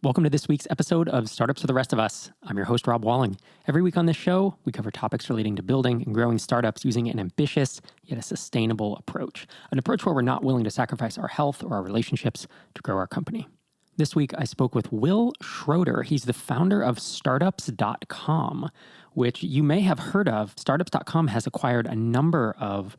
Welcome to this week's episode of Startups for the Rest of Us. I'm your host, Rob Walling. Every week on this show, we cover topics relating to building and growing startups using an ambitious yet a sustainable approach. An approach where we're not willing to sacrifice our health or our relationships to grow our company. This week, I spoke with Will Schroeder. He's the founder of Startupscom, which you may have heard of. Startups.com has acquired a number of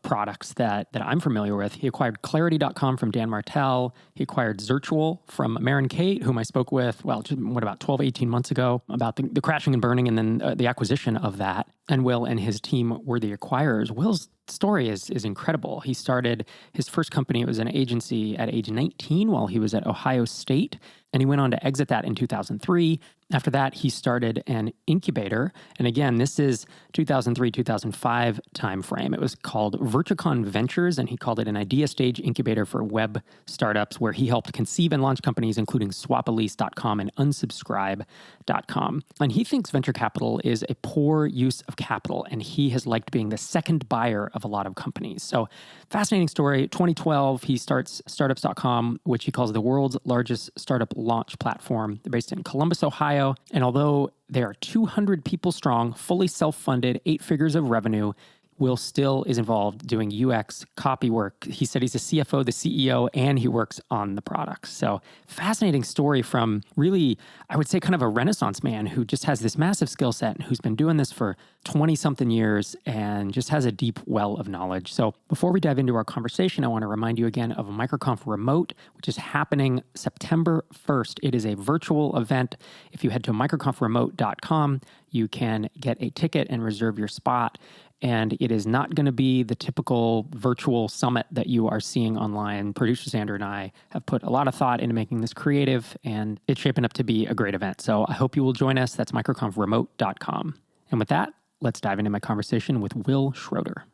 products that I'm familiar with. He acquired Clarity.com from Dan Martell. He acquired Zirtual from Maren Kate, whom I spoke with, about 12, 18 months ago, about the crashing and burning and then the acquisition of that. And Will and his team were the acquirers. Will's story is incredible. He started his first company. It was an agency at age 19 while he was at Ohio State. And he went on to exit that in 2003. After that, he started an incubator. And again, this is 2003, 2005 timeframe. It was called Verticon Ventures, and he called it an idea stage incubator for web startups, where he helped conceive and launch companies, including SwapElise.com and Unsubscribe.com. And he thinks venture capital is a poor use of capital, and he has liked being the second buyer of a lot of companies. So fascinating story. 2012, he starts Startups.com, which he calls the world's largest startup launch platform. They're based in Columbus, Ohio. And although they are 200 people strong, fully self-funded, 8 figures of revenue, Will still is involved doing UX, copy work. He said he's the CFO, the CEO, and he works on the products. So fascinating story from really, I would say, kind of a Renaissance man who just has this massive skill set and who's been doing this for 20-something years and just has a deep well of knowledge. So before we dive into our conversation, I want to remind you again of a MicroConf Remote, which is happening September 1st. It is a virtual event. If you head to microconfremote.com, you can get a ticket and reserve your spot. And it is not going to be the typical virtual summit that you are seeing online. Producer Xander and I have put a lot of thought into making this creative, and it's shaping up to be a great event. So I hope you will join us. That's microconfremote.com. And with that, let's dive into my conversation with Will Schroeder.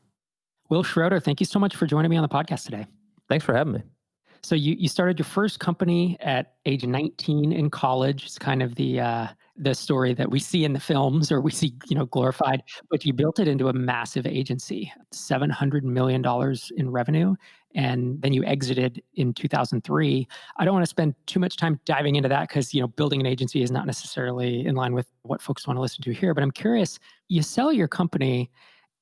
Will Schroeder, thank you so much for joining me on the podcast today. Thanks for having me. So you started your first company at age 19 in college. It's kind of the story that we see in the films or we see, glorified, but you built it into a massive agency, $700 million in revenue. And then you exited in 2003. I don't want to spend too much time diving into that because, building an agency is not necessarily in line with what folks want to listen to here. But I'm curious, you sell your company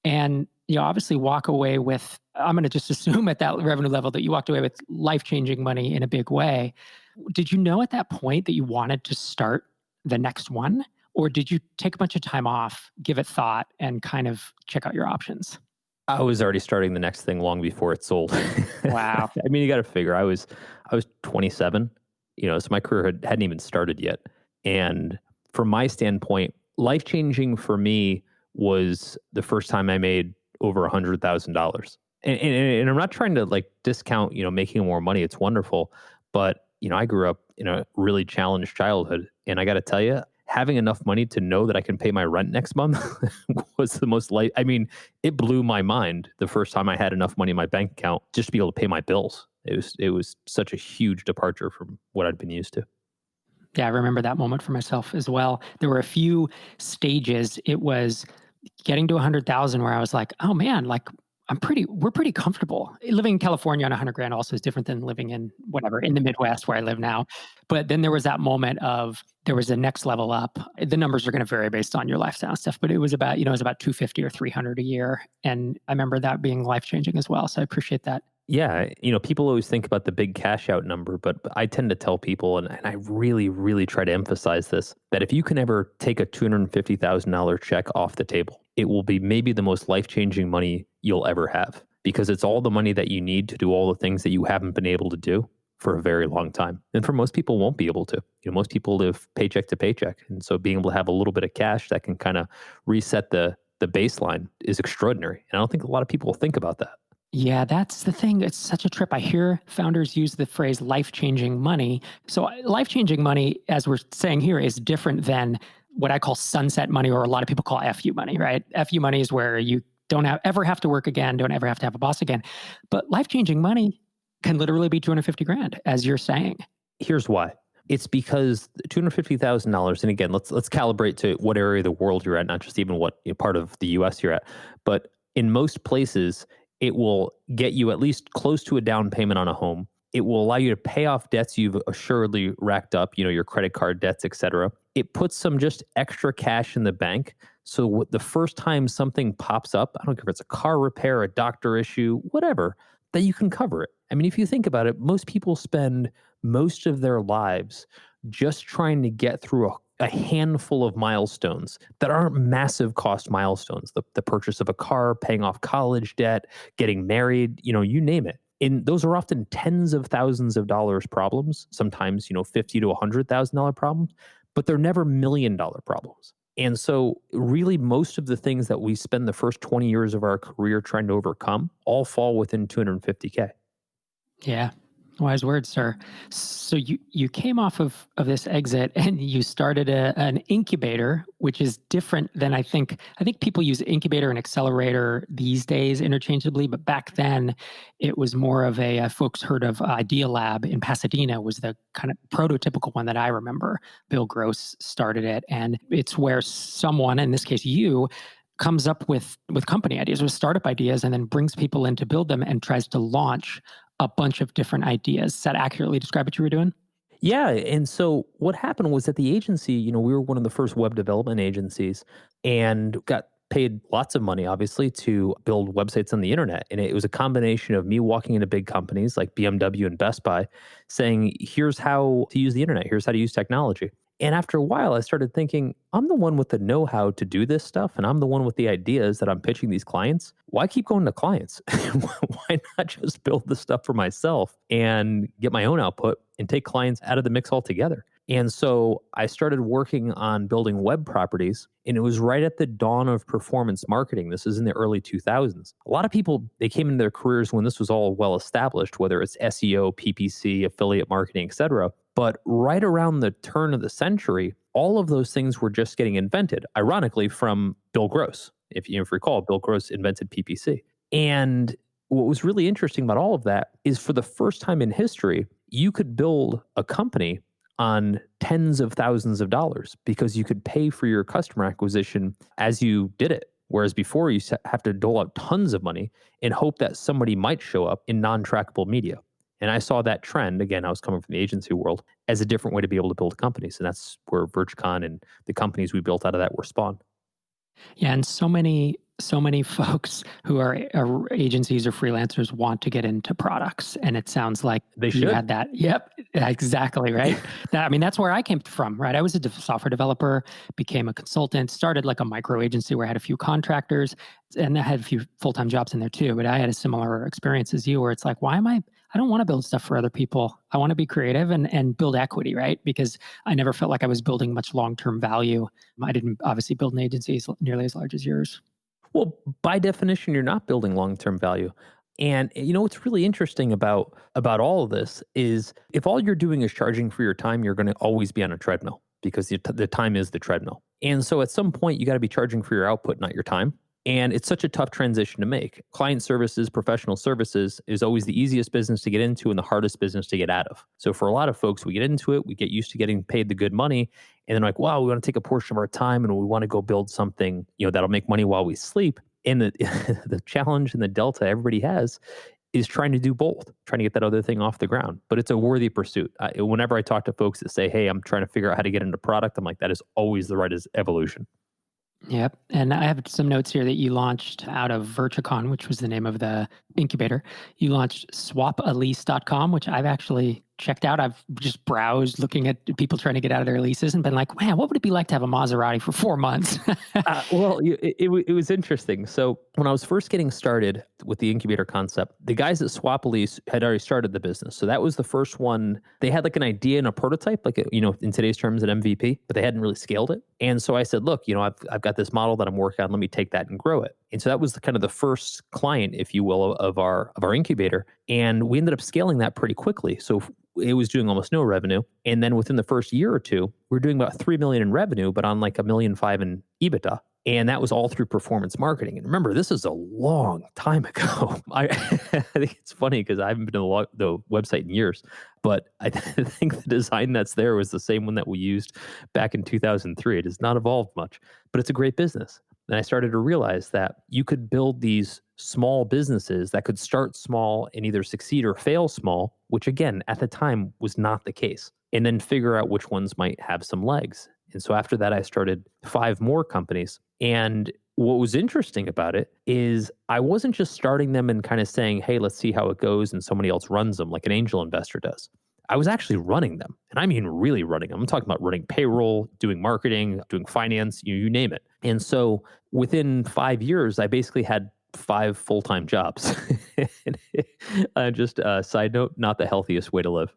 and obviously walk away with, I'm going to just assume at that revenue level that you walked away with life-changing money in a big way. Did you know at that point that you wanted to start the next one? Or did you take a bunch of time off, give it thought, and kind of check out your options? I was already starting the next thing long before it sold. Wow. I mean, you got to figure, I was 27, so my career hadn't even started yet. And from my standpoint, life-changing for me was the first time I made over $100,000. And I'm not trying to discount, making more money. It's wonderful. But, I grew up in a really challenged childhood. And I got to tell you, having enough money to know that I can pay my rent next month was the most it blew my mind the first time I had enough money in my bank account just to be able to pay my bills. It was such a huge departure from what I'd been used to. Yeah, I remember that moment for myself as well. There were a few stages. It was getting to 100,000 where I was like, oh man, we're pretty comfortable. Living in California on 100 grand also is different than living in the Midwest where I live now. But then there was that moment of, there was a next level up. The numbers are going to vary based on your lifestyle and stuff, but it was about 250 or 300 a year. And I remember that being life-changing as well. So I appreciate that. Yeah, people always think about the big cash out number, but I tend to tell people, and I really, really try to emphasize this, that if you can ever take a $250,000 check off the table, it will be maybe the most life-changing money you'll ever have, because it's all the money that you need to do all the things that you haven't been able to do for a very long time. And for most people, won't be able to. Most people live paycheck to paycheck. And so being able to have a little bit of cash that can kind of reset the baseline is extraordinary. And I don't think a lot of people think about that. Yeah, that's the thing. It's such a trip. I hear founders use the phrase life-changing money. So life-changing money, as we're saying here, is different than what I call sunset money, or a lot of people call FU money, right? FU money is where you don't ever have to work again, don't ever have to have a boss again. But life-changing money can literally be 250 grand, as you're saying. Here's why. It's because $250,000, and again, let's calibrate to what area of the world you're at, not just even what part of the US you're at. But in most places, it will get you at least close to a down payment on a home. It will allow you to pay off debts you've assuredly racked up, your credit card debts, et cetera. It puts some just extra cash in the bank. So the first time something pops up, I don't care if it's a car repair, a doctor issue, whatever, that you can cover it. I mean, if you think about it, most people spend most of their lives just trying to get through a handful of milestones that aren't massive cost milestones. The purchase of a car, paying off college debt, getting married, you name it. And those are often tens of thousands of dollars problems, sometimes, $50,000 to $100,000 problems, but they're never $1 million problems. And so really most of the things that we spend the first 20 years of our career trying to overcome all fall within $250K. Yeah. Wise words, sir. So you came off of this exit and you started an incubator, which is different than I think people use incubator and accelerator these days interchangeably, but back then it was more of folks heard of Idea Lab in Pasadena was the kind of prototypical one that I remember. Bill Gross started it, and it's where someone, in this case you, comes up with company ideas, with startup ideas, and then brings people in to build them and tries to launch a bunch of different ideas. Does that accurately describe what you were doing? Yeah. And so what happened was at the agency, we were one of the first web development agencies and got paid lots of money, obviously, to build websites on the internet. And it was a combination of me walking into big companies like BMW and Best Buy saying, here's how to use the internet. Here's how to use technology. And after a while, I started thinking, I'm the one with the know-how to do this stuff, and I'm the one with the ideas that I'm pitching these clients. Why keep going to clients? Why not just build the stuff for myself and get my own output and take clients out of the mix altogether? And so I started working on building web properties, and it was right at the dawn of performance marketing. This is in the early 2000s. A lot of people, they came into their careers when this was all well established, whether it's SEO, PPC, affiliate marketing, et cetera. But right around the turn of the century, all of those things were just getting invented, ironically, from Bill Gross. If you recall, Bill Gross invented PPC. And what was really interesting about all of that is for the first time in history, you could build a company on tens of thousands of dollars because you could pay for your customer acquisition as you did it. Whereas before, you have to dole out tons of money and hope that somebody might show up in non-trackable media. And I saw that trend, again, I was coming from the agency world, as a different way to be able to build companies. And that's where VirtuCon and the companies we built out of that were spawned. Yeah, and so many folks who are agencies or freelancers want to get into products, and it sounds like they should. You had that. Yep, exactly right. That's where I came from. Right, I was a software developer, became a consultant, started like a micro agency where I had a few contractors, and I had a few full-time jobs in there too. But I had a similar experience as you, where it's like, I don't want to build stuff for other people. I want to be creative and build equity, right? Because I never felt like I was building much long-term value. I didn't obviously build an agency nearly as large as yours. Well, by definition, you're not building long-term value. And what's really interesting about all of this is if all you're doing is charging for your time, you're going to always be on a treadmill because the time is the treadmill. And so at some point, you got to be charging for your output, not your time. And it's such a tough transition to make. Client services, professional services is always the easiest business to get into and the hardest business to get out of. So for a lot of folks, we get into it, we get used to getting paid the good money, and then like, wow, we want to take a portion of our time and we want to go build something, that'll make money while we sleep. And the challenge and the delta everybody has is trying to do both, trying to get that other thing off the ground. But it's a worthy pursuit. Whenever I talk to folks that say, hey, I'm trying to figure out how to get into product, I'm like, that is always the right evolution. Yep. And I have some notes here that you launched out of VirtuCon, which was the name of the incubator. You launched SwapElise.com, which I've actually checked out. I've just browsed looking at people trying to get out of their leases and been like, man, what would it be like to have a Maserati for 4 months? Well, it was interesting. So when I was first getting started with the incubator concept, the guys at SwapElise had already started the business. So that was the first one. They had like an idea and a prototype, like, in today's terms, an MVP, but they hadn't really scaled it. And so I said, look, I've got this model that I'm working on. Let me take that and grow it. And so that was kind of the first client, if you will, of our incubator. And we ended up scaling that pretty quickly. So it was doing almost no revenue. And then within the first year or two, we were doing about $3 million in revenue, but on like $1.5 million in EBITDA. And that was all through performance marketing. And remember, this is a long time ago. I think it's funny because I haven't been to the website in years, but I think the design that's there was the same one that we used back in 2003. It has not evolved much, but it's a great business. then I started to realize that you could build these small businesses that could start small and either succeed or fail small, which again, at the time was not the case, and then figure out which ones might have some legs. And so after that, I started 5 more companies. And what was interesting about it is I wasn't just starting them and kind of saying, hey, let's see how it goes, and somebody else runs them like an angel investor does. I was actually running them. And I mean, really running them. I'm talking about running payroll, doing marketing, doing finance, you name it. And so within 5 years, I basically had 5 full-time jobs. Just a side note, not the healthiest way to live.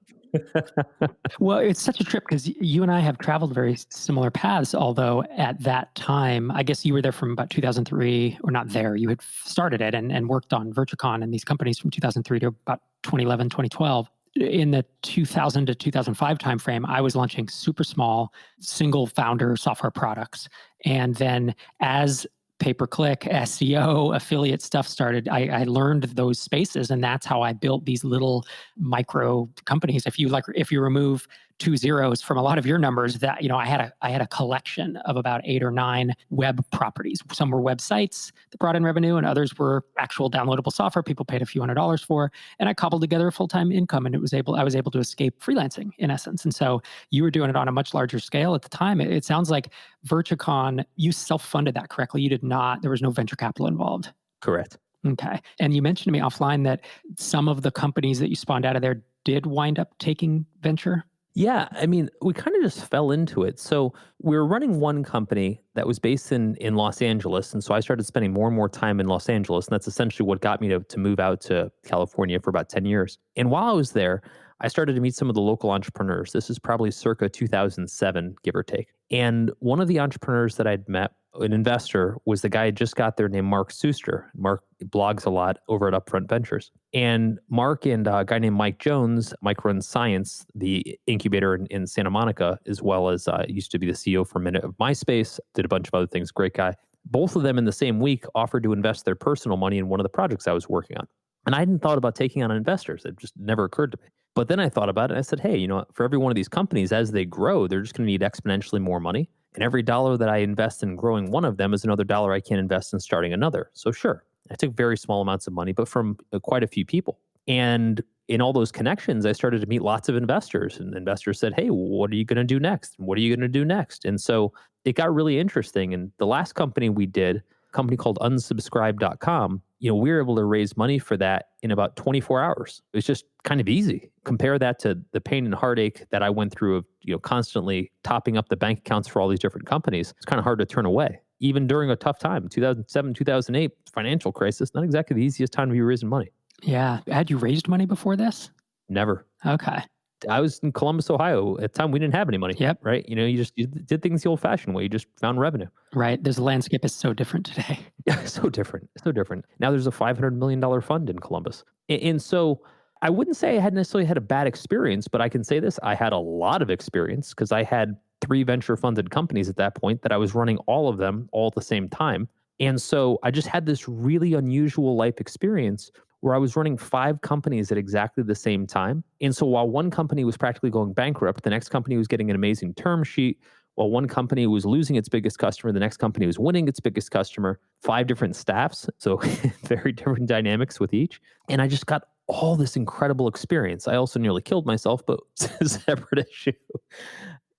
Well, it's such a trip because you and I have traveled very similar paths, although at that time, I guess you were there from about 2003, or not there, you had started it and worked on VirtuCon and these companies from 2003 to about 2011, 2012. In the 2000 to 2005 timeframe, I was launching super small, single founder software products. And then as pay-per-click, SEO, affiliate stuff started, I learned those spaces, and that's how I built these little micro companies. If you remove 2 zeros from a lot of your numbers, that I had a collection of about 8 or 9 web properties. Some were websites that brought in revenue, and others were actual downloadable software people paid a few $100s for. And I cobbled together a full-time income, and I was able to escape freelancing in essence. And so you were doing it on a much larger scale at the time. It sounds like VirtuCon, you self-funded that correctly. You did not. There was no venture capital involved. Correct. Okay. And you mentioned to me offline that some of the companies that you spawned out of there did wind up taking venture. Yeah, I mean, we kind of just fell into it. So we were running one company that was based in Los Angeles. And so I started spending more and more time in Los Angeles. And that's essentially what got me to move out to California for about 10 years. And while I was there, I started to meet some of the local entrepreneurs. This is probably circa 2007, give or take. And one of the entrepreneurs that I'd met, an investor, was the guy who just got there named Mark Suster. Mark blogs a lot over at Upfront Ventures. And Mark and a guy named Mike Jones, Mike runs Science, the incubator in Santa Monica, as well as used to be the CEO for a minute of MySpace, did a bunch of other things, great guy. Both of them in the same week offered to invest their personal money in one of the projects I was working on. And I hadn't thought about taking on investors. It just never occurred to me. But then I thought about it and I said, hey, for every one of these companies, as they grow, they're just going to need exponentially more money. And every dollar that I invest in growing one of them is another dollar I can invest in starting another. So sure, I took very small amounts of money, but from quite a few people. And in all those connections, I started to meet lots of investors. And investors said, hey, what are you going to do next? What are you going to do next? And so it got really interesting. And the last company we did, a company called unsubscribe.com, we were able to raise money for that in about 24 hours. It was just kind of easy. Compare that to the pain and heartache that I went through of, constantly topping up the bank accounts for all these different companies. It's kind of hard to turn away. Even during a tough time, 2007, 2008, financial crisis, not exactly the easiest time to be raising money. Yeah. Had you raised money before this? Never. Okay. I was in Columbus, Ohio. At the time, we didn't have any money. Yep. Right? You did things the old-fashioned way. You just found revenue. Right. The landscape is so different today. Yeah, so different. So different. Now there's a $500 million fund in Columbus. And so I wouldn't say I had necessarily had a bad experience, but I can say this. I had a lot of experience because I had 3 venture-funded companies at that point that I was running all of them all at the same time. And so I just had this really unusual life experience where I was running 5 companies at exactly the same time. And so while one company was practically going bankrupt, the next company was getting an amazing term sheet. While one company was losing its biggest customer, the next company was winning its biggest customer. 5 different staffs, so very different dynamics with each. And I just got all this incredible experience. I also nearly killed myself, but it's a separate issue.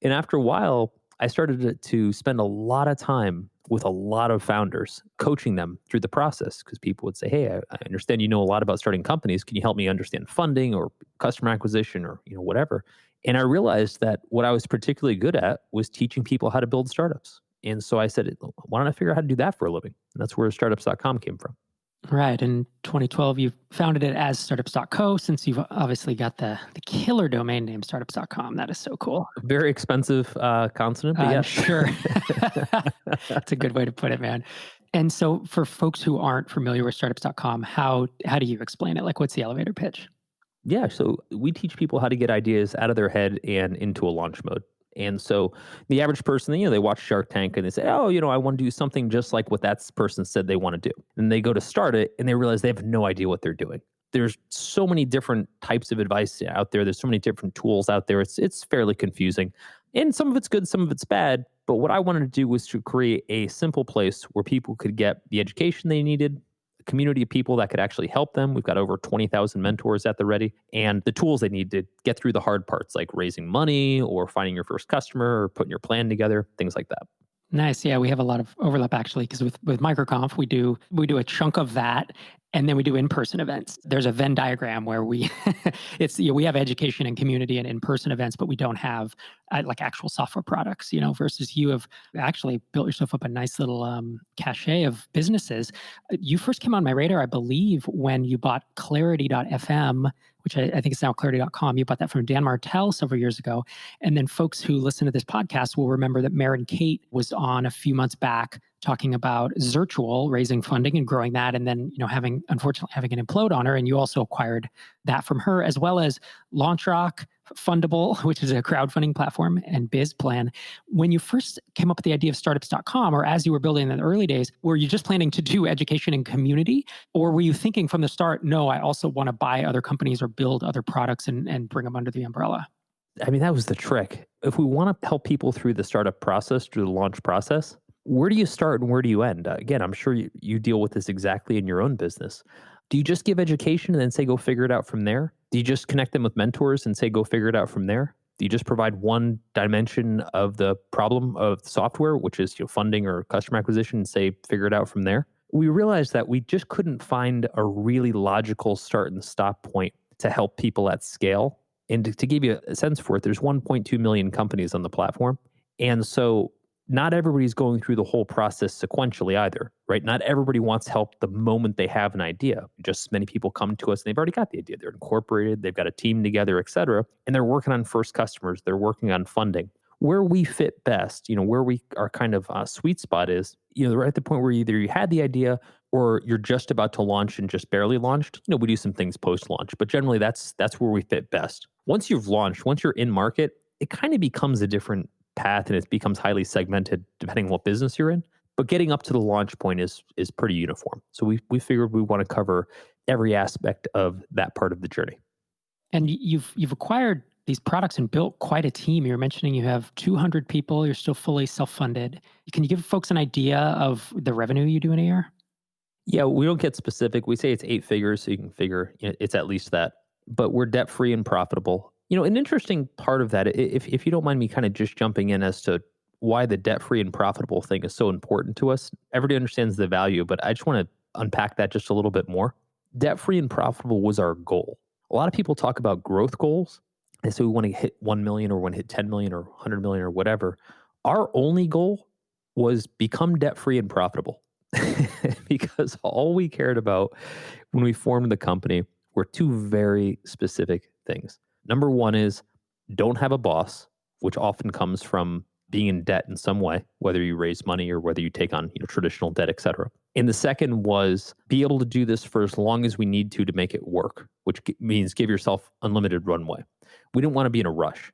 And after a while, I started to spend a lot of time with a lot of founders, coaching them through the process, because people would say, hey, I understand you know a lot about starting companies. Can you help me understand funding or customer acquisition or whatever? And I realized that what I was particularly good at was teaching people how to build startups. And so I said, why don't I figure out how to do that for a living? And that's where Startupscom came from. Right. In 2012, you founded it as Startups.co, since you've obviously got the killer domain name Startups.com. That is so cool. Very expensive consonant, but yeah. Sure. That's a good way to put it, man. And so for folks who aren't familiar with Startups.com, how do you explain it? Like, what's the elevator pitch? Yeah. So we teach people how to get ideas out of their head and into a launch mode. And so the average person, they watch Shark Tank and they say, oh, I want to do something just like what that person said they want to do. And they go to start it and they realize they have no idea what they're doing. There's so many different types of advice out there. There's so many different tools out there. It's fairly confusing. And some of it's good, some of it's bad. But what I wanted to do was to create a simple place where people could get the education they needed, a community of people that could actually help them. We've got over 20,000 mentors at the ready, and the tools they need to get through the hard parts, like raising money or finding your first customer or putting your plan together, things like that. Nice. Yeah, we have a lot of overlap actually, because with MicroConf, we do a chunk of that, and then we do in-person events. There's a Venn diagram where we we have education and community and in-person events, but we don't have like actual software products. Versus you have actually built yourself up a nice little cachet of businesses. You first came on my radar, I believe, when you bought Clarity.fm, which I think it's now Clarity.com. You bought that from Dan Martell several years ago. And then folks who listen to this podcast will remember that Maren Kate was on a few months back talking about Zirtual, raising funding and growing that, and then unfortunately having an implode on her. And you also acquired that from her, as well as LaunchRock, Fundable, which is a crowdfunding platform, and BizPlan. When you first came up with the idea of Startupscom, or as you were building in the early days, were you just planning to do education and community? Or were you thinking from the start, no, I also want to buy other companies or build other products and bring them under the umbrella? I mean, that was the trick. If we want to help people through the startup process, through the launch process, where do you start and where do you end? Again, I'm sure you deal with this exactly in your own business. Do you just give education and then say, go figure it out from there? Do you just connect them with mentors and say, go figure it out from there? Do you just provide one dimension of the problem of the software, which is funding or customer acquisition, and say, figure it out from there? We realized that we just couldn't find a really logical start and stop point to help people at scale. And to give you a sense for it, there's 1.2 million companies on the platform. And so not everybody's going through the whole process sequentially either, right? Not everybody wants help the moment they have an idea. Just many people come to us and they've already got the idea. They're incorporated, they've got a team together, et cetera, and they're working on first customers. They're working on funding. Where we fit best, where we are kind of sweet spot is, right at the point where either you had the idea or you're just about to launch and just barely launched. We do some things post-launch, but generally that's where we fit best. Once you've launched, once you're in market, it kind of becomes a different path and it becomes highly segmented depending on what business you're in. But getting up to the launch point is pretty uniform. So we figured we want to cover every aspect of that part of the journey. And you've acquired these products and built quite a team. You're mentioning you have 200 people. You're still fully self-funded. Can you give folks an idea of the revenue you do in a year? Yeah, we don't get specific. We say it's 8 figures, so you can figure it's at least that. But we're debt-free and profitable. An interesting part of that, if you don't mind me kind of just jumping in as to why the debt-free and profitable thing is so important to us. Everybody understands the value, but I just want to unpack that just a little bit more. Debt-free and profitable was our goal. A lot of people talk about growth goals. They say we want to hit 1 million or want to hit 10 million or 100 million or whatever. Our only goal was become debt-free and profitable because all we cared about when we formed the company were 2 very specific things. Number 1 is don't have a boss, which often comes from being in debt in some way, whether you raise money or whether you take on traditional debt, et cetera. And the second was be able to do this for as long as we need to make it work, which means give yourself unlimited runway. We didn't want to be in a rush.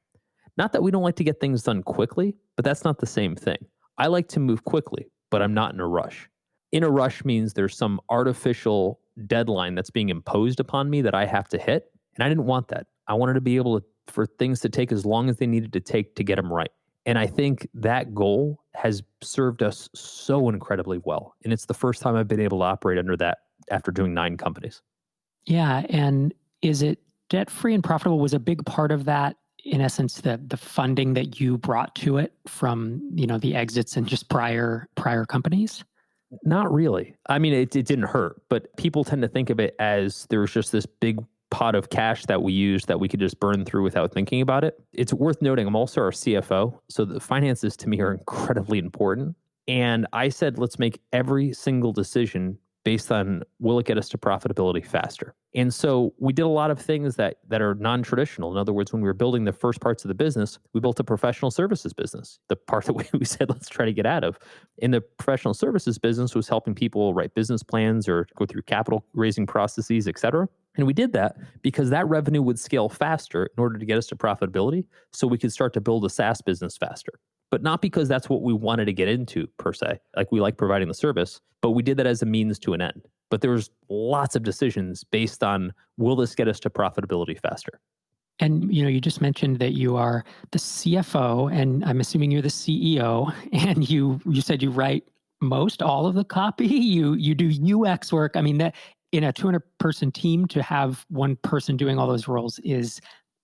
Not that we don't like to get things done quickly, but that's not the same thing. I like to move quickly, but I'm not in a rush. In a rush means there's some artificial deadline that's being imposed upon me that I have to hit, and I didn't want that. I wanted to be able for things to take as long as they needed to take to get them right. And I think that goal has served us so incredibly well. And it's the first time I've been able to operate under that after doing 9 companies. Yeah. And is it debt-free and profitable was a big part of that, in essence, the funding that you brought to it from, the exits and just prior companies? Not really. I mean, it didn't hurt, but people tend to think of it as there was just this big pot of cash that we used that we could just burn through without thinking about it. It's worth noting, I'm also our CFO. So the finances to me are incredibly important. And I said, let's make every single decision based on, will it get us to profitability faster? And so we did a lot of things that are non-traditional. In other words, when we were building the first parts of the business, we built a professional services business, the part that we said, let's try to get out of. And the professional services business was helping people write business plans or go through capital raising processes, et cetera. And we did that because that revenue would scale faster in order to get us to profitability so we could start to build a SaaS business faster. But not because that's what we wanted to get into per se. Like we like providing the service, but we did that as a means to an end. But there was lots of decisions based on, will this get us to profitability faster? And, you just mentioned that you are the CFO, and I'm assuming you're the CEO, and you said you write most all of the copy. You do UX work. I mean, that in a 200-person team, to have one person doing all those roles is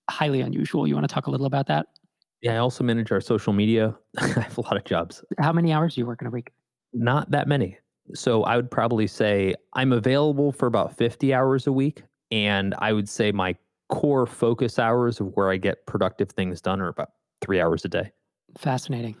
highly unusual. You want to talk a little about that? Yeah, I also manage our social media. I have a lot of jobs. How many hours do you work in a week? Not that many. So I would probably say I'm available for about 50 hours a week. And I would say my core focus hours of where I get productive things done are about 3 hours a day. Fascinating.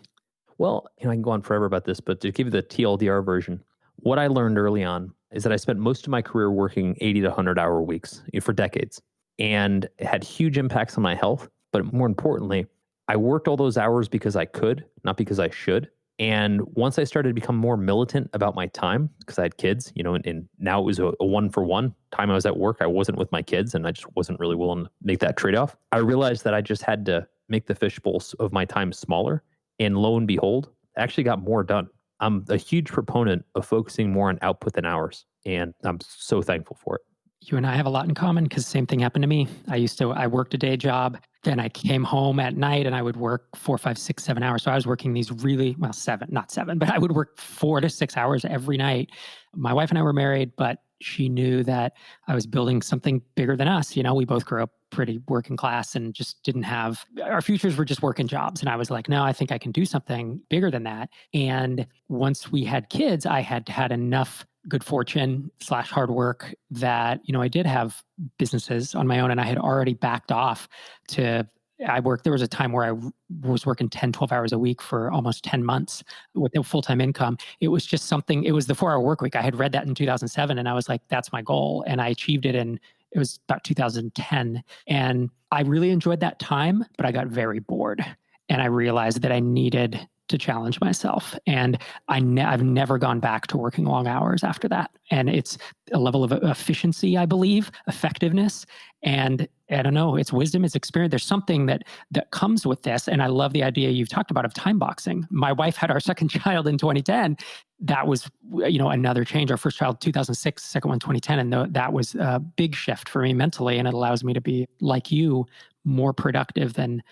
Well, I can go on forever about this, but to give you the TLDR version, what I learned early on is that I spent most of my career working 80 to 100-hour weeks for decades, and it had huge impacts on my health. But more importantly, I worked all those hours because I could, not because I should. And once I started to become more militant about my time, because I had kids, and now it was a one-for-one. Time I was at work, I wasn't with my kids, and I just wasn't really willing to make that trade-off. I realized that I just had to make the fishbowl of my time smaller. And lo and behold, I actually got more done. I'm a huge proponent of focusing more on output than hours, and I'm so thankful for it. You and I have a lot in common because the same thing happened to me. I worked a day job, then I came home at night and I would work 4, 5, 6, 7 hours. So I was working these not seven, but I would work 4 to 6 hours every night. My wife and I were married, but she knew that I was building something bigger than us. We both grew up pretty working class and just didn't have, our futures were just working jobs. And I was like, no, I think I can do something bigger than that. And once we had kids, I had had enough good fortune / hard work that, I did have businesses on my own, and I had already backed off there was a time where I was working 10, 12 hours a week for almost 10 months with no full-time income. It was just something, it was the 4-hour work week. I had read that in 2007 and I was like, that's my goal. And I achieved it it was about 2010. And I really enjoyed that time, but I got very bored. And I realized that I needed to challenge myself. And I've never gone back to working long hours after that. And it's a level of efficiency, I believe, effectiveness. And I don't know, it's wisdom, it's experience. There's something that comes with this. And I love the idea you've talked about of time boxing. My wife had our second child in 2010. That was, another change. Our first child, 2006, second one, 2010. And that was a big shift for me mentally. And it allows me to be, like you, more productive than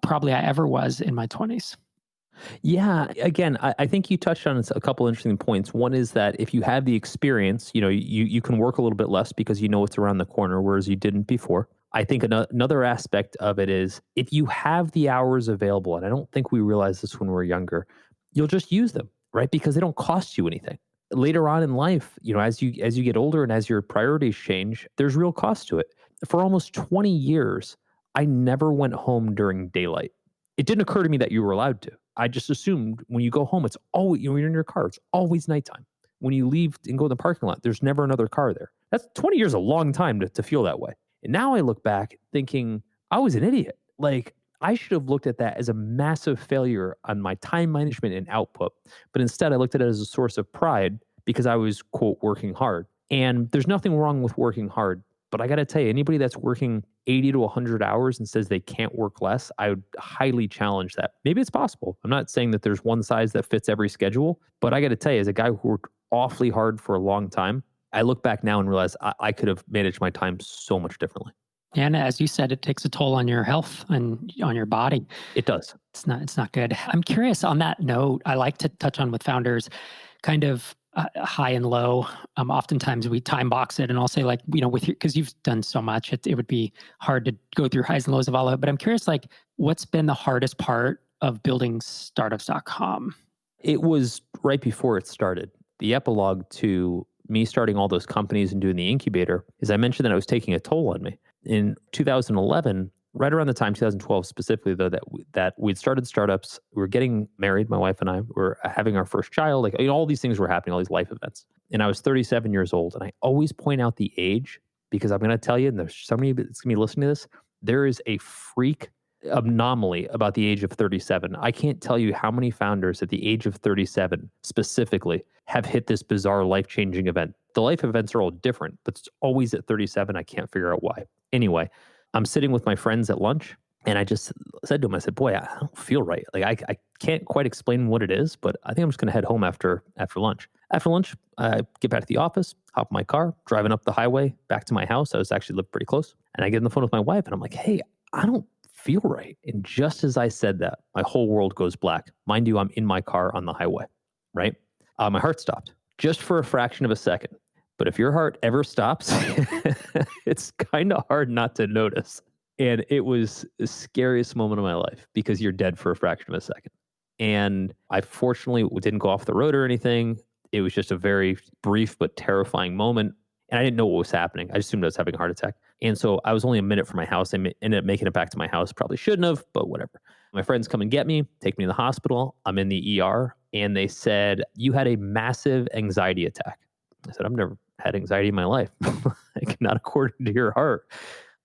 probably I ever was in my 20s. Yeah, again, I think you touched on a couple interesting points. One is that if you have the experience, you can work a little bit less because you know what's around the corner, whereas you didn't before. I think another aspect of it is if you have the hours available, and I don't think we realize this when we're younger, you'll just use them, right? Because they don't cost you anything. Later on in life, as you get older and as your priorities change, there's real cost to it. For almost 20 years, I never went home during daylight. It didn't occur to me that you were allowed to. I just assumed when you go home, it's always, when you're in your car, it's always nighttime. When you leave and go in the parking lot, there's never another car there. That's 20 years, a long time to feel that way. And now I look back thinking I was an idiot. Like I should have looked at that as a massive failure on my time management and output. But instead I looked at it as a source of pride because I was, quote, working hard. And there's nothing wrong with working hard. But I got to tell you, anybody that's working 80 to 100 hours and says they can't work less, I would highly challenge that. Maybe it's possible. I'm not saying that there's one size that fits every schedule, but I got to tell you, as a guy who worked awfully hard for a long time, I look back now and realize I could have managed my time so much differently. And as you said, it takes a toll on your health and on your body. It does. It's not good. I'm curious on that note, I like to touch on with founders kind of high and low. Oftentimes we time box it, and I'll say because you've done so much, it would be hard to go through highs and lows of all of it. But I'm curious, what's been the hardest part of building Startupscom? It was right before it started. The epilogue to me starting all those companies and doing the incubator is I mentioned that it was taking a toll on me. In 2011, right around the time, 2012 specifically, though, that we'd started startups, we were getting married, my wife and I were having our first child, all these things were happening, all these life events. And I was 37 years old. And I always point out the age because I'm going to tell you, and there's somebody that's going to be listening to this, there is a freak anomaly about the age of 37. I can't tell you how many founders at the age of 37 specifically have hit this bizarre life-changing event. The life events are all different, but it's always at 37. I can't figure out why. Anyway, I'm sitting with my friends at lunch, and I just said to him, I said, boy, I don't feel right. I can't quite explain what it is, but I think I'm just going to head home after lunch. After lunch, I get back to the office, hop in my car, driving up the highway back to my house. I was actually lived pretty close. And I get on the phone with my wife, and I'm like, hey, I don't feel right. And just as I said that, my whole world goes black. Mind you, I'm in my car on the highway, right? My heart stopped just for a fraction of a second. But if your heart ever stops, it's kind of hard not to notice. And it was the scariest moment of my life because you're dead for a fraction of a second. And I fortunately didn't go off the road or anything. It was just a very brief but terrifying moment. And I didn't know what was happening. I just assumed I was having a heart attack. And so I was only a minute from my house. I ended up making it back to my house. Probably shouldn't have, but whatever. My friends come and get me, take me to the hospital. I'm in the ER. And they said, you had a massive anxiety attack. I said, I've never had anxiety in my life. Like, not according to your heart.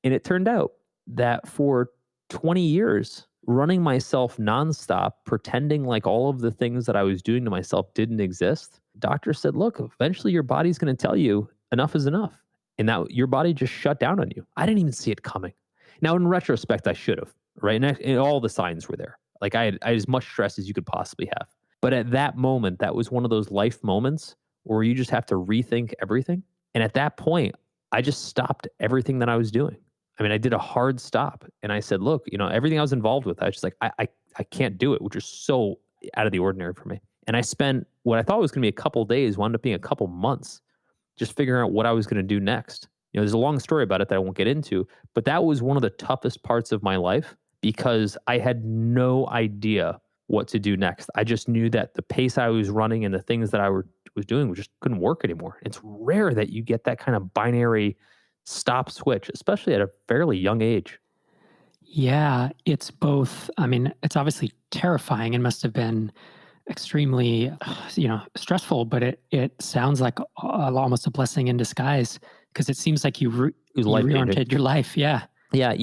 And it turned out that for 20 years, running myself nonstop, pretending like all of the things that I was doing to myself didn't exist, doctor said, look, eventually your body's going to tell you enough is enough. And that your body just shut down on you. I didn't even see it coming. Now, in retrospect, I should have, right? And all the signs were there. Like I had as much stress as you could possibly have. But at that moment, that was one of those life moments where you just have to rethink everything. And at that point, I just stopped everything that I was doing. I mean, I did a hard stop and I said, look, everything I was involved with, I was just like, I can't do it, which is so out of the ordinary for me. And I spent what I thought was going to be a couple days, wound up being a couple months, just figuring out what I was going to do next. There's a long story about it that I won't get into, but that was one of the toughest parts of my life because I had no idea what to do next. I just knew that the pace I was running and the things that I was doing just couldn't work anymore. It's rare that you get that kind of binary stop switch, especially at a fairly young age. Yeah, it's both. I mean, it's obviously terrifying and must have been extremely, stressful, but it sounds like almost a blessing in disguise because it seems like you reoriented your life. Yeah. Yeah.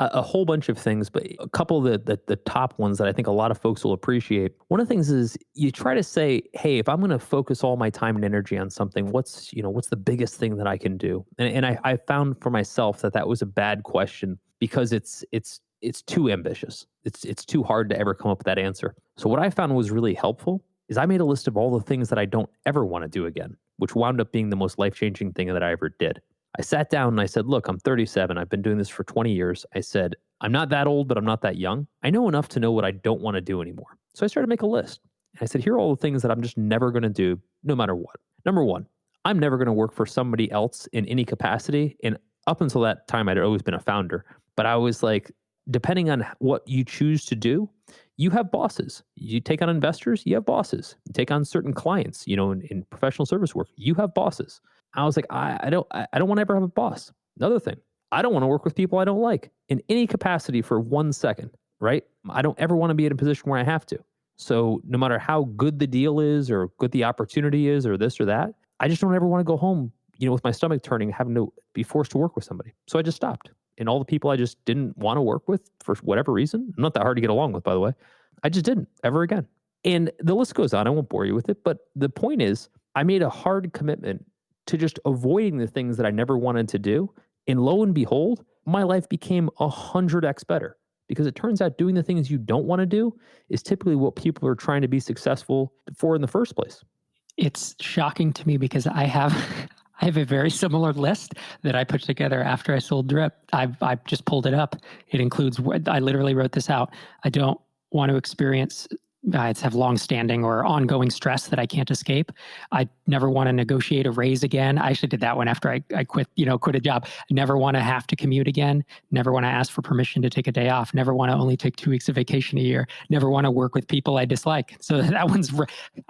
A whole bunch of things, but a couple of the top ones that I think a lot of folks will appreciate. One of the things is you try to say, hey, if I'm going to focus all my time and energy on something, what's the biggest thing that I can do? And I found for myself that was a bad question because it's too ambitious. It's too hard to ever come up with that answer. So what I found was really helpful is I made a list of all the things that I don't ever want to do again, which wound up being the most life-changing thing that I ever did. I sat down and I said, look, I'm 37. I've been doing this for 20 years. I said, I'm not that old, but I'm not that young. I know enough to know what I don't want to do anymore. So I started to make a list. And I said, here are all the things that I'm just never going to do no matter what. Number one, I'm never going to work for somebody else in any capacity. And up until that time, I'd always been a founder. But I was like, depending on what you choose to do, you have bosses. You take on investors, you have bosses. You take on certain clients, in professional service work, you have bosses. I was like, I don't want to ever have a boss. Another thing, I don't want to work with people I don't like in any capacity for 1 second, right? I don't ever want to be in a position where I have to. So no matter how good the deal is or good the opportunity is or this or that, I just don't ever want to go home, with my stomach turning, having to be forced to work with somebody. So I just stopped. And all the people I just didn't want to work with for whatever reason, I'm not that hard to get along with, by the way, I just didn't ever again. And the list goes on. I won't bore you with it. But the point is, I made a hard commitment to just avoiding the things that I never wanted to do. And lo and behold, my life became 100x better because it turns out doing the things you don't want to do is typically what people are trying to be successful for in the first place. It's shocking to me because I have a very similar list that I put together after I sold Drip. I've just pulled it up. It includes, I literally wrote this out. I don't want to experience have long-standing or ongoing stress that I can't escape. I never want to negotiate a raise again. I actually did that one after I quit a job. I never want to have to commute again. Never want to ask for permission to take a day off. Never want to only take 2 weeks of vacation a year. Never want to work with people I dislike. So that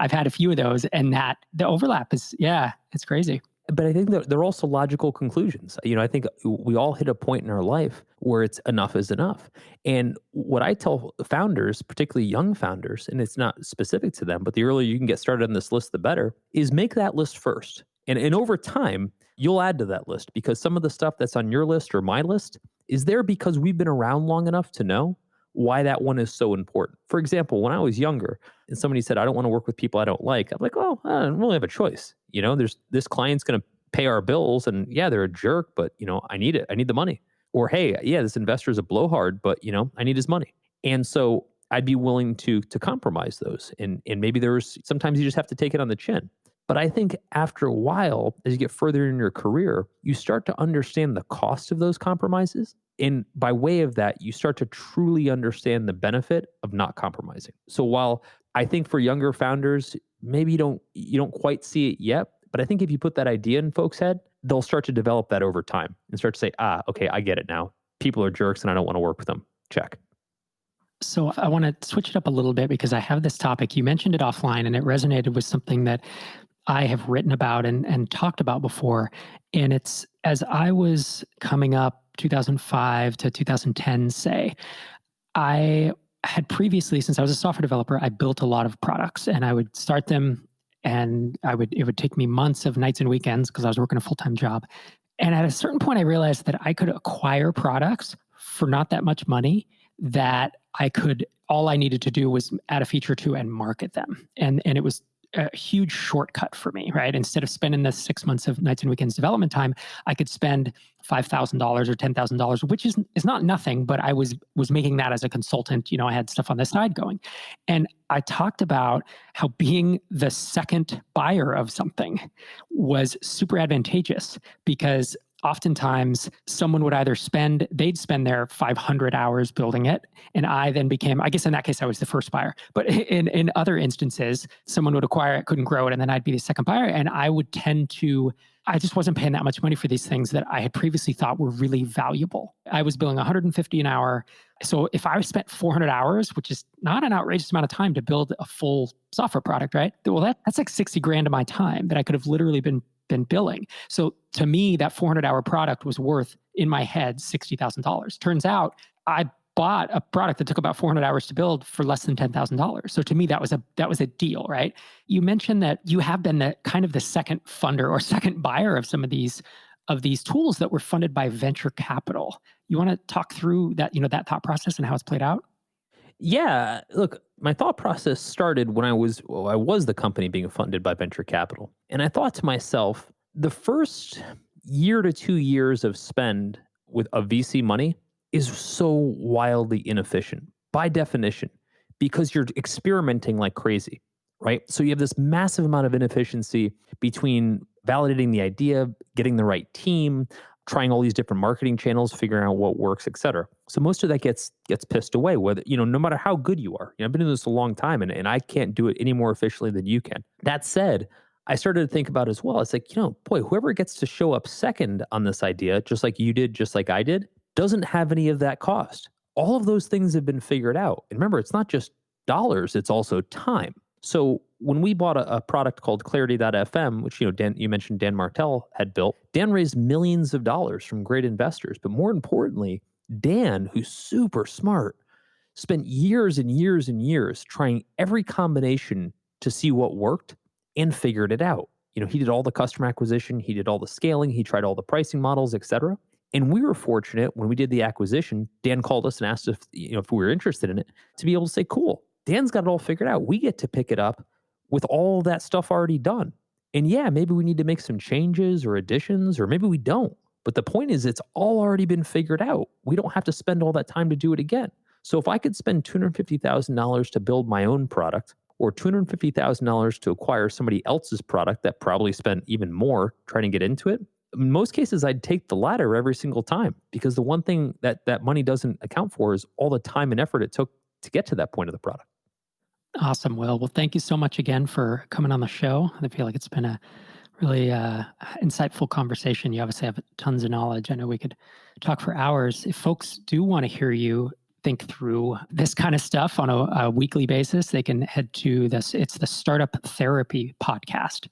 I've had a few of those, and the overlap is, it's crazy. But I think that they're also logical conclusions. I think we all hit a point in our life where it's enough is enough. And what I tell founders, particularly young founders, and it's not specific to them, but the earlier you can get started on this list, the better, is make that list first. And over time, you'll add to that list because some of the stuff that's on your list or my list is there because we've been around long enough to know why that one is so important. For example, when I was younger and somebody said, I don't want to work with people I don't like, I'm like, oh, I don't really have a choice. There's this client's going to pay our bills and yeah, they're a jerk, but I need it. I need the money. Or, hey, yeah, this investor is a blowhard, but I need his money. And so I'd be willing to compromise those. And maybe sometimes you just have to take it on the chin. But I think after a while, as you get further in your career, you start to understand the cost of those compromises. And by way of that, you start to truly understand the benefit of not compromising. So while I think for younger founders, maybe you don't quite see it yet, but I think if you put that idea in folks' head, they'll start to develop that over time and start to say, okay, I get it now. People are jerks and I don't want to work with them. Check. So I want to switch it up a little bit because I have this topic. You mentioned it offline and it resonated with something that I have written about and talked about before. And it's as I was coming up 2005 to 2010, say, I had previously, since I was a software developer, I built a lot of products and I would start them and it would take me months of nights and weekends because I was working a full-time job. And at a certain point, I realized that I could acquire products for not that much money that all I needed to do was add a feature to and market them. And it was a huge shortcut for me, right? Instead of spending the 6 months of nights and weekends development time, I could spend $5,000 or $10,000, which is not nothing, but I was making that as a consultant. I had stuff on the side going. And I talked about how being the second buyer of something was super advantageous because oftentimes someone would either they'd spend their 500 hours building it. And I then I guess in that case, I was the first buyer. But in other instances, someone would acquire it, couldn't grow it, and then I'd be the second buyer. And I would I just wasn't paying that much money for these things that I had previously thought were really valuable. I was billing $150 an hour. So if I spent 400 hours, which is not an outrageous amount of time to build a full software product, right? Well, that's like 60 grand of my time that I could have literally been billing. So to me, that 400-hour product was worth, in my head, $60,000. Turns out I bought a product that took about 400 hours to build for less than $10,000. So to me, that was a deal, right? You mentioned that you have been the kind of the second funder or second buyer of some of these tools that were funded by venture capital. You want to talk through that, that thought process and how it's played out? Yeah, look, my thought process started when I was the company being funded by venture capital. And I thought to myself, the first year to 2 years of spend with a VC money is so wildly inefficient by definition because you're experimenting like crazy, right? So you have this massive amount of inefficiency between validating the idea, getting the right team, trying all these different marketing channels, figuring out what works, et cetera. So most of that gets pissed away, whether, no matter how good you are. I've been doing this a long time and I can't do it any more efficiently than you can. That said, I started to think about it as well. It's like, boy, whoever gets to show up second on this idea, just like you did, just like I did, doesn't have any of that cost. All of those things have been figured out. And remember, it's not just dollars, it's also time. So when we bought a product called Clarity.fm, which Dan, you mentioned Dan Martell had built, Dan raised millions of dollars from great investors. But more importantly, Dan, who's super smart, spent years and years and years trying every combination to see what worked and figured it out. He did all the customer acquisition, he did all the scaling, he tried all the pricing models, et cetera. And we were fortunate when we did the acquisition, Dan called us and asked if we were interested in it, to be able to say, cool, Dan's got it all figured out. We get to pick it up with all that stuff already done. And yeah, maybe we need to make some changes or additions, or maybe we don't. But the point is, it's all already been figured out. We don't have to spend all that time to do it again. So if I could spend $250,000 to build my own product, or $250,000 to acquire somebody else's product that probably spent even more trying to get into it, in most cases, I'd take the latter every single time, because the one thing that money doesn't account for is all the time and effort it took to get to that point of the product. Awesome, Will. Well, thank you so much again for coming on the show. I feel like it's been a really insightful conversation. You obviously have tons of knowledge. I know we could talk for hours. If folks do want to hear you think through this kind of stuff on a weekly basis, they can head to it's the Startup Therapy podcast,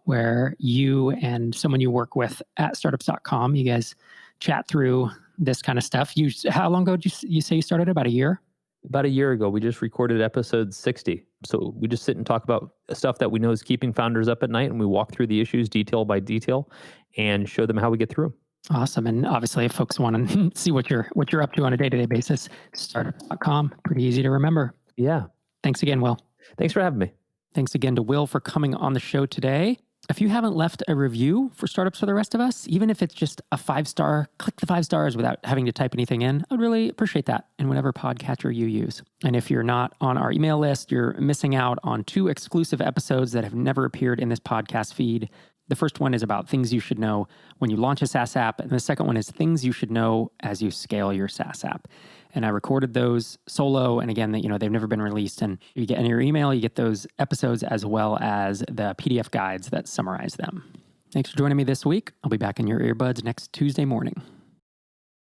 where you and someone you work with at Startupscom, you guys chat through this kind of stuff. How long ago did you say you started? About a year? About a year ago, we just recorded episode 60. So we just sit and talk about stuff that we know is keeping founders up at night, and we walk through the issues detail by detail and show them how we get through them. Awesome. And obviously, if folks want to see what you're up to on a day-to-day basis, Startup.com, pretty easy to remember. Yeah. Thanks again, Will. Thanks for having me. Thanks again to Will for coming on the show today. If you haven't left a review for Startups for the Rest of Us, even if it's just a 5-star, click the 5 stars without having to type anything in. I'd really appreciate that in whatever podcatcher you use. And if you're not on our email list, you're missing out on 2 exclusive episodes that have never appeared in this podcast feed. The first one is about things you should know when you launch a SaaS app, and the second one is things you should know as you scale your SaaS app. And I recorded those solo, and again, they've never been released. And you get in your email, you get those episodes as well as the PDF guides that summarize them. Thanks for joining me this week. I'll be back in your earbuds next Tuesday morning.